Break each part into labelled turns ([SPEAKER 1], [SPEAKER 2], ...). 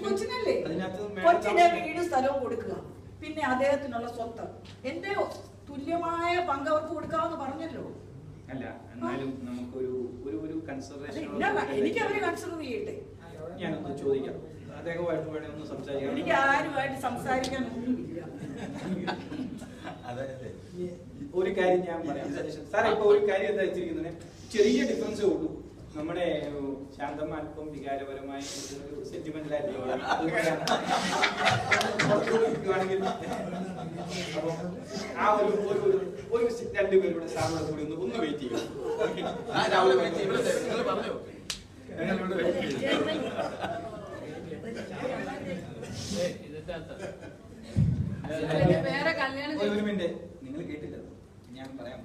[SPEAKER 1] കൊച്ചിനല്ലേ? കൊച്ചിനെ വീടും സ്ഥലവും കൊടുക്കുക, പിന്നെ അദ്ദേഹത്തിനുള്ള സ്വത്ത് എന്റെ തുല്യമായ പങ്ക് അവർക്ക് കൊടുക്കാമെന്ന് പറഞ്ഞല്ലോ.
[SPEAKER 2] അല്ല, എന്നാലും നമുക്കൊരു ഒരു കൺസിഡറേഷൻ
[SPEAKER 1] എനിക്ക് അവരെ കൺസിഡർ ചെയ്യട്ടെ.
[SPEAKER 2] ഞാനൊന്ന് ചോദിക്കാം, അദ്ദേഹമായിട്ട് വേണേ ഒന്ന് സംസാരിക്കാം.
[SPEAKER 1] എനിക്ക് ആരുമായിട്ട് സംസാരിക്കാൻ ഒന്നുമില്ല.
[SPEAKER 2] ഒരു കാര്യം ഞാൻ പറയാം സാറേ. ഇപ്പൊ ഒരു കാര്യം എന്താ വെച്ചിരിക്കുന്നത്, ചെറിയ ഡിഫറൻസേ ഉള്ളൂ. നമ്മുടെ ശാന്തമ്മ അല്പം വികാരപരമായി സെന്റിമെന്റൽ ആയിട്ട് അപ്പൊ ആ ഒരു രണ്ടുപേരുടെ സാറിനോട് കൂടി ഒന്ന് വെയിറ്റ് ചെയ്യും. ഒരു മിനിറ്റ്, നിങ്ങൾ കേട്ടില്ല, ഞാൻ പറയാം.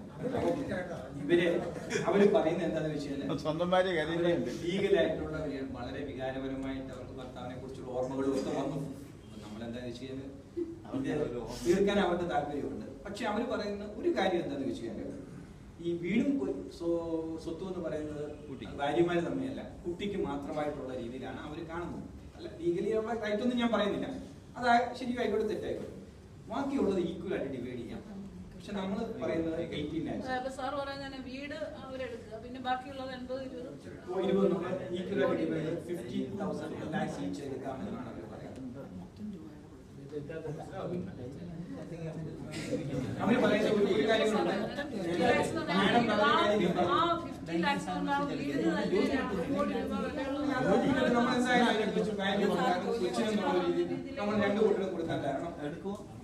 [SPEAKER 2] അവര് പറയുന്നത് എന്താണെന്ന് വെച്ചാൽ ലീഗലായിട്ടുള്ള വളരെ വികാരപരമായിട്ട് അവർക്ക് ഭർത്താവിനെ കുറിച്ചുള്ള ഓർമ്മകളും ഒക്കെ വന്നു. നമ്മളെന്താന്ന് വെച്ച് കഴിഞ്ഞാൽ തീർക്കാൻ അവർക്ക് താല്പര്യമുണ്ട്. പക്ഷെ അവർ പറയുന്ന ഒരു കാര്യം എന്താണെന്ന് വെച്ച് കഴിഞ്ഞാൽ ഈ വീടും സ്വത്തും എന്ന് പറയുന്നത് ഭാര്യമാര് തമ്മിലല്ല, കുട്ടിക്ക് മാത്രമായിട്ടുള്ള രീതിയിലാണ് അവർ കാണുന്നത്. അല്ല, ലീഗലി ഉള്ള റൈറ്റ് ഒന്നും ഞാൻ പറയുന്നില്ല, അത് ശരിയായിക്കോട്ടെ തെറ്റായിക്കോട്ടെ, ബാക്കിയുള്ളത് ഈക്വൽ ആയിട്ട് ഡിവൈഡ് ചെയ്യാം. പക്ഷെ നമ്മൾ പറയുന്നത് 18
[SPEAKER 3] വീട് അവരെടുക്കുക, പിന്നെ ബാക്കിയുള്ളത്
[SPEAKER 2] 20 നമ്മൾ ഈക്വൽ ആയിട്ട് ഡിവൈഡ് 50,000 ലാക്സ് ഈച്ച് എടുക്കാമെന്നാണ് അവർ പറയുന്നത്. അവര് പറയുന്ന ഒരു കാര്യങ്ങളുണ്ട്, നമ്മൾ രണ്ടു കൂട്ടരും കൊടുക്കാൻ കാരണം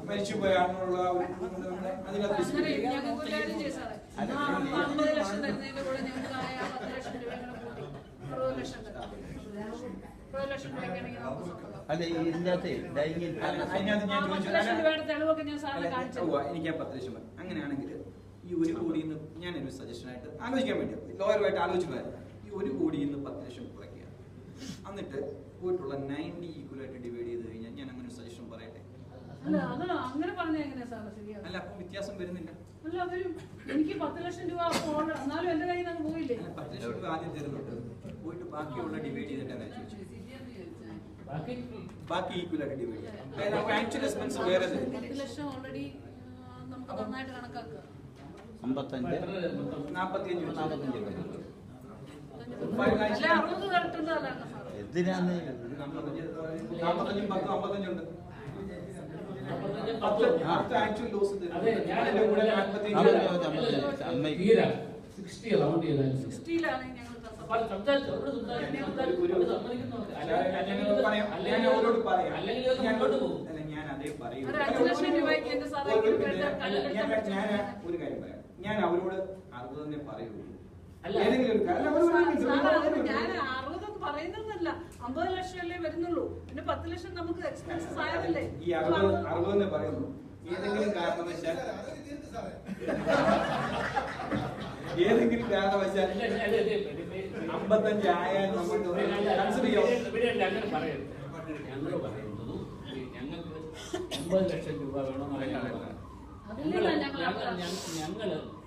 [SPEAKER 2] മരിച്ചുപോയ ആണെന്നുള്ള അതിനകത്ത്
[SPEAKER 3] 50 ലക്ഷം തരുന്നതിന്റെ കൂടെ ഞങ്ങൾക്ക് 10 ലക്ഷം രൂപ 60 ലക്ഷം തരാം. 60 ലക്ഷം രൂപയ്ക്കാണെങ്കിൽ
[SPEAKER 2] എനിക്ക് 10 ലക്ഷം. അങ്ങനെയാണെങ്കിൽ ഈ 1 കോടിയിൽ നിന്ന് ഞാൻ ഒരു സജഷനായിട്ട് ആലോചിക്കാൻ വേണ്ടി ലോയറുമായിട്ട് ആലോചിക്കുന്നത്, ഈ 1 കോടിയിൽ നിന്ന് 10 ലക്ഷം കുറയ്ക്കുക, എന്നിട്ട് പോയിട്ടുള്ള 90 ഈക്വലായിട്ട് ഡിവൈഡ് ചെയ്ത് കഴിഞ്ഞാൽ ഞാൻ അങ്ങനെ ഒരു സജഷൻ പറയട്ടെ. അല്ല, അപ്പൊ വ്യത്യാസം വരുന്നില്ല.
[SPEAKER 3] എനിക്ക് 10 ലക്ഷം രൂപ എന്നാലും എന്റെ കയ്യിൽ നിന്ന് പോയില്ലേ?
[SPEAKER 2] 10 ലക്ഷം രൂപ ആദ്യം തരുന്നുണ്ട്, പോയിട്ട് ബാക്കിയുള്ള ഡിവൈഡ് ചെയ്തിട്ടാണ് ചോദിച്ചത്. ബാക്കി ഈക്വലായിട്ട് ഡിവൈഡ് ചെയ്യാം. ആക്ച്വൽ എക്സ്പെൻസ് വേറെ
[SPEAKER 3] 10 ലക്ഷം ഓൾറെഡി നമുക്ക് നന്നായിട്ട് കണക്കാക്കുക.
[SPEAKER 2] 45
[SPEAKER 3] എന്തിനാണ്
[SPEAKER 2] 45 ഉണ്ട്. ആക്ച്വൽ ലോസ്
[SPEAKER 3] 60 ഞങ്ങൾ
[SPEAKER 2] ഞാൻ അതേ പറയൂ. ഒരു കാര്യം പറയാം, ഞാൻ അവരോട് 60 തന്നെ പറയുള്ളൂ.
[SPEAKER 3] പറയുന്നതല്ല, 50 ലക്ഷം അല്ലേ വരുന്നുള്ളൂ, പിന്നെ 10 ലക്ഷം നമുക്ക് എക്സ്പെൻസസ് ആയതല്ലേ.
[SPEAKER 2] ഈ 60 തന്നെ പറയുന്നു. ഏതെങ്കിലും കാരണവശാൽ 55 ആയാൽ നമുക്ക് കൺസിഡർ ചെയ്യാം.
[SPEAKER 4] അങ്ങനെ പറയരുത്. ഞങ്ങൾ പറയുന്നത് ഞങ്ങൾക്ക് 50 ലക്ഷം രൂപ വേണമെന്നാണ് ഞങ്ങള്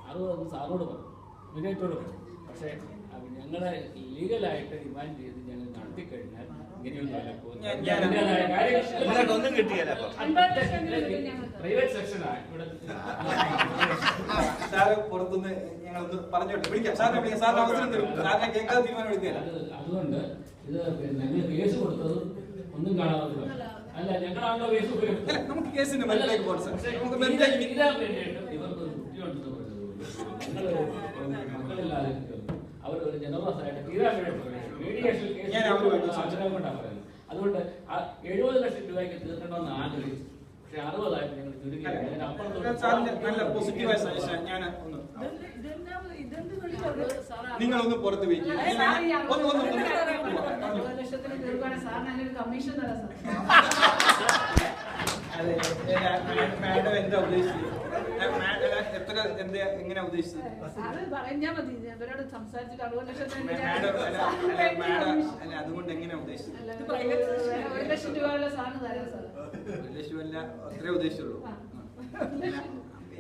[SPEAKER 4] 60 സാറോട് പറഞ്ഞു, വിനയത്തോട് പറഞ്ഞു. പക്ഷെ ഞങ്ങളെ ലീഗലായിട്ട് ഡിമാൻഡ് ചെയ്ത് ഞങ്ങൾ നടത്തിക്കഴിഞ്ഞാൽ
[SPEAKER 5] ഒന്നും കിട്ടിയല്ല.
[SPEAKER 4] പ്രൈവറ്റ് സെക്ഷനാണ് ഇവിടെ.
[SPEAKER 2] സാറ് പുറത്തുനിന്ന് ഞങ്ങളൊന്ന് പറഞ്ഞോട്ടെ, വിളിക്കാം സാറിനെ, വിളിക്കാം. സാറിന് അവസരം തരും, സാറിനെ കേൾക്കാതെ തീരുമാനം എടുക്കുകയല്ല.
[SPEAKER 4] അതുകൊണ്ട് ഇത് ഞങ്ങൾ കേസ് കൊടുത്തത് ഒന്നും കാണാതെ അല്ല, ഞങ്ങളാണല്ലോ കേസ്
[SPEAKER 2] അല്ല, നമുക്ക് കേസിന്റെ മരുന്നിലേക്ക് പോകാം സാർ. നമുക്ക്
[SPEAKER 4] ഇവർക്ക് കുട്ടിയുണ്ടെന്ന് മക്കളില്ലാതെ അവരൊരു ജനറോസായിട്ട് മീഡിയേഷൻ കേസ് കൊണ്ടാണ് പറയുന്നത്. അതുകൊണ്ട് 70 ലക്ഷം രൂപയ്ക്ക് തീർക്കണമെന്ന് ആഗ്രഹിച്ചു. പക്ഷെ 60 ഞങ്ങൾ ചുരുക്കി.
[SPEAKER 2] നല്ല പോസിറ്റീവായ സജഷൻ. ഞാൻ ഒന്ന് നിങ്ങളൊന്ന് പുറത്ത് വെയിറ്റ് ചെയ്യും. അതെ, മാഡം എന്താ ഉദ്ദേശിച്ചത്? എത്ര എങ്ങനെയാ ഉദ്ദേശിച്ചത്? അല്ല, അതുകൊണ്ട് എങ്ങനെയാ ഉദ്ദേശിച്ചത്?
[SPEAKER 3] 1 ലക്ഷം രൂപയുള്ള സാധനം തരാം സാർ.
[SPEAKER 2] 1 ലക്ഷമല്ല, അത്രേ ഉദ്ദേശിച്ചുള്ളൂ.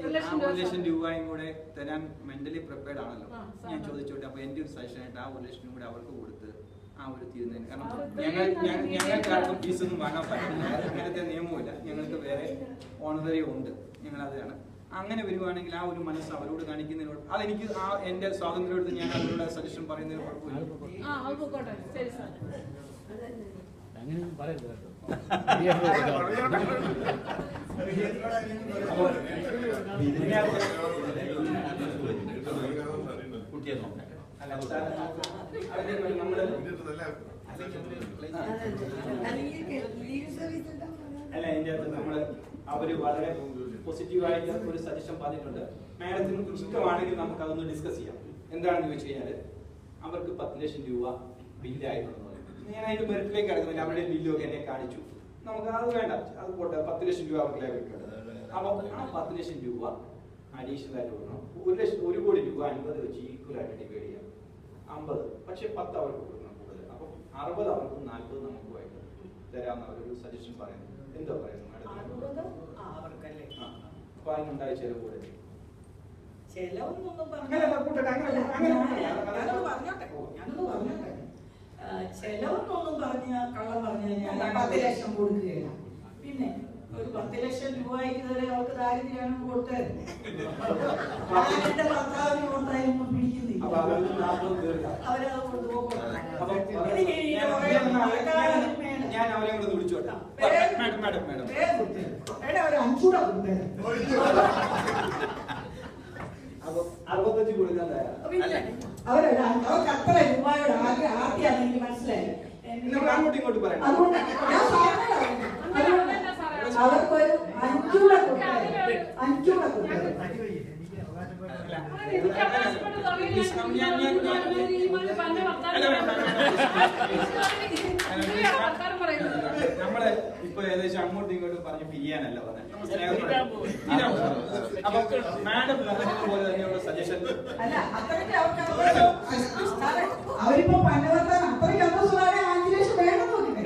[SPEAKER 2] 1 ലക്ഷം രൂപയും കൂടെ തരാൻ മെന്റലി പ്രിപ്പയർഡ് ആണല്ലോ. ഞാൻ ചോദിച്ചോട്ടെ, അപ്പൊ എന്റെ ഒരു സജഷൻ ആയിട്ട് 1 ലക്ഷം കൂടെ അവർക്ക് കൊടുത്ത് ആ ഒരു തീരുന്നതിന്. കാരണം ഞങ്ങൾക്ക് ആർക്കും ഫീസൊന്നും വാങ്ങാൻ പറ്റില്ല, അങ്ങനത്തെ നിയമമില്ല. ഞങ്ങൾക്ക് വേറെ ഓണററി ഉണ്ട്, ഞങ്ങളതാണ്. അങ്ങനെ വരുവാണെങ്കിൽ ആ ഒരു മനസ്സ് അവരോട് കാണിക്കുന്നതിനോട് അതെനിക്ക് ആ എന്റെ സ്വാതന്ത്ര്യം എടുത്ത് ഞാൻ അവരോട് സജഷൻ പറയുന്നതിന് കുഴപ്പമില്ല.
[SPEAKER 4] അങ്ങനെ പറയരുത് കേട്ടോ.
[SPEAKER 2] അല്ല, ഇതിന്റെ അകത്ത് നമ്മള് അവര് വളരെ പോസിറ്റീവായിട്ട് ഒരു സജഷൻ പറഞ്ഞിട്ടുണ്ട്. മാഡത്തിന് ഇഷ്ടമാണെങ്കിൽ നമുക്ക് അതൊന്ന് ഡിസ്കസ് ചെയ്യാം. എന്താണെന്ന് ചോദിച്ചു കഴിഞ്ഞാല് അവർക്ക് 10 ലക്ഷം രൂപ ബില്ലായിട്ടുണ്ടെന്ന് പറയും. ഞാൻ അതിന്റെ മെറിറ്റിലേക്ക് കിടക്കുന്നില്ല. അവരുടെ ബില്ലൊക്കെ എന്നെ കാണിച്ചു. നമുക്ക് അത് വേണ്ട, അത് പോട്ടെ. 10 ലക്ഷം രൂപ അവർക്ക് ലഭിക്കുന്നുണ്ട്. അപ്പൊ ആ 10 ലക്ഷം രൂപ അഡീഷണൽ ആയിട്ട് കൊടുക്കണം. 1 കോടി രൂപ 50 വെച്ച് ഈക്വൽ ആയിട്ട് ഡിവൈഡ് ചെയ്യാം. 50, പക്ഷെ 10 അവർക്ക് കൊടുക്കണം കൂടുതൽ. അപ്പൊ 60 അവർക്കും 40 നമുക്കുമായിട്ട് തരാമെന്ന് അവരൊരു സജഷൻ പറയുന്നു. എന്താ പറയുന്നത് മാഡം? അപ്പൊ അതിനുണ്ടായ ചെലവ് കൂടെ
[SPEAKER 1] ചെലവൊന്നും പറഞ്ഞ കള്ളം പറഞ്ഞു കഴിഞ്ഞാൽ 10 ലക്ഷം കൊടുക്കുകയില്ല. പിന്നെ ഒരു 10 ലക്ഷം രൂപയ്ക്ക് തന്നെ അവർക്ക് ദാരിദ്ര്യമാണ് കൊടുത്തത്. എന്റെ ഭർത്താവിന് കൊടുത്താലും പിടിക്കുന്നില്ല. അവരത് കൊണ്ടുപോകും.
[SPEAKER 2] ഞാൻ അവരെ കൂടെ വിളിച്ചോട്ടെ.
[SPEAKER 1] ഒരു 5 കൂടെ കൊടുത്തേ.
[SPEAKER 2] അപ്പൊ 65 കൊടുക്കാൻ തയ്യാറാണ്.
[SPEAKER 1] അവർക്ക് അത്ര രൂപയോട് ആദ്യമാണ് എനിക്ക് മനസ്സിലായി.
[SPEAKER 2] അങ്ങോട്ടും ഇങ്ങോട്ട് പറയാം.
[SPEAKER 1] അതുകൊണ്ട് അവർക്കൊരു 5 കൂടെ കൊടുത്തേ. 5 കൂടെ കൊടുത്തേ.
[SPEAKER 2] നമ്മള് ഇപ്പൊ ഏകദേശം അങ്ങോട്ടും ഇങ്ങോട്ടും പറഞ്ഞ് പിരിയാനല്ല പറഞ്ഞത്. അപ്പൊ മാഡം പോലെ തന്നെയുള്ള സജഷൻ
[SPEAKER 1] അല്ല, അത്രയ്ക്ക് അവരിപ്പോ പന്നവർത്താൻ അത്രയ്ക്ക് അന്തസ്സുള്ളവരെ 5 ലക്ഷം വേണം നോക്കിട്ടേ.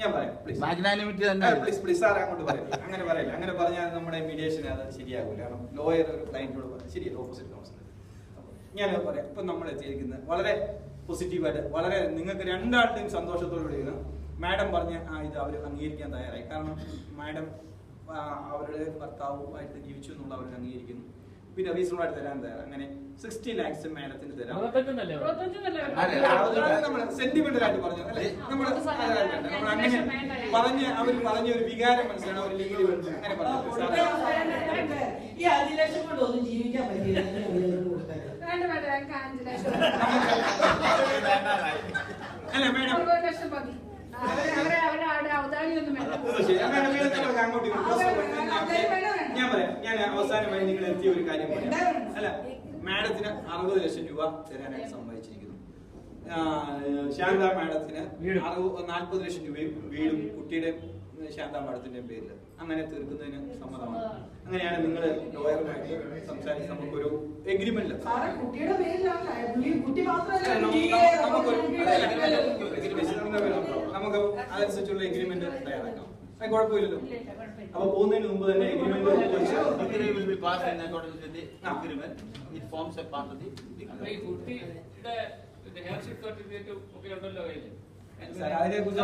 [SPEAKER 2] ഞാൻ പറയാം, പ്ലീസ് സാർ അങ്ങോട്ട് പറയാം. അങ്ങനെ പറയില്ല. അങ്ങനെ പറഞ്ഞാൽ നമ്മുടെ മീഡിയേഷൻ അത് ശരിയാകൂല. കാരണം ലോയർ ഒരു ക്ലയന്റിനോട് പറയാം, ശരിയല്ല, ഓപ്പോസിറ്റ് കൗൺസിലർ. ഞാൻ പറയാം, ഇപ്പൊ നമ്മൾ എത്തിയിരിക്കുന്നത് വളരെ പോസിറ്റീവായിട്ട്, വളരെ നിങ്ങൾക്ക് രണ്ടാളുടെയും സന്തോഷത്തോടുകൂടിയാണ്. മാഡം പറഞ്ഞ ഇത് അവർ അംഗീകരിക്കാൻ തയ്യാറായി. കാരണം മാഡം അവരുടെ ഭർത്താവുമായിട്ട് ജീവിച്ചു എന്നുള്ള അവർ അംഗീകരിക്കുന്നു. പിന്നെ റീസണബിളായിട്ട് തരാൻ തയ്യാറ്. അങ്ങനെ 60 lakhs മാഡത്തിന് തരാം. സെന്റിമെന്റലായിട്ട് പറഞ്ഞു അല്ലെ? നമ്മൾ അങ്ങനെ പറഞ്ഞ് അവർ പറഞ്ഞ ഒരു വികാരം മനസ്സിലാണ്. അവർ ലീഗലി അങ്ങനെ പറഞ്ഞു.
[SPEAKER 1] ഈ 5 ലക്ഷം കൊണ്ടൊന്നും ജീവിക്കാൻ പറ്റില്ല.
[SPEAKER 2] അല്ല മാഡം, ഞാൻ പറയാം. ഞാൻ അവസാനമായി നിങ്ങൾ എത്തിയ ഒരു കാര്യം പറയാം. അല്ല, മാഡത്തിന് 60 ലക്ഷം രൂപ തരാനായിട്ട് സമ്മതിച്ചിരിക്കുന്നു. ശാന്ത മാഡത്തിന് 40 ലക്ഷം രൂപയും വീടും കുട്ടിയുടെ ശാന്ത മാഡത്തിന്റെയും പേരിൽ അങ്ങനെ തീർക്കുന്നതിന് സമ്മതമാണ്. അങ്ങനെയാണ് നിങ്ങൾ ലോയറുമായിട്ട് സംസാരിച്ച് നമുക്കൊരു എഗ്രിമെന്റ് നമുക്ക് അതനുസരിച്ചുള്ള എഗ്രിമെന്റ് തയ്യാറാക്കാം. കുഴപ്പമില്ലല്ലോ. അപ്പൊ പോകുന്നതിന് മുമ്പ് തന്നെ എഗ്രിമെന്റ് അതിനെ കുറിച്ച്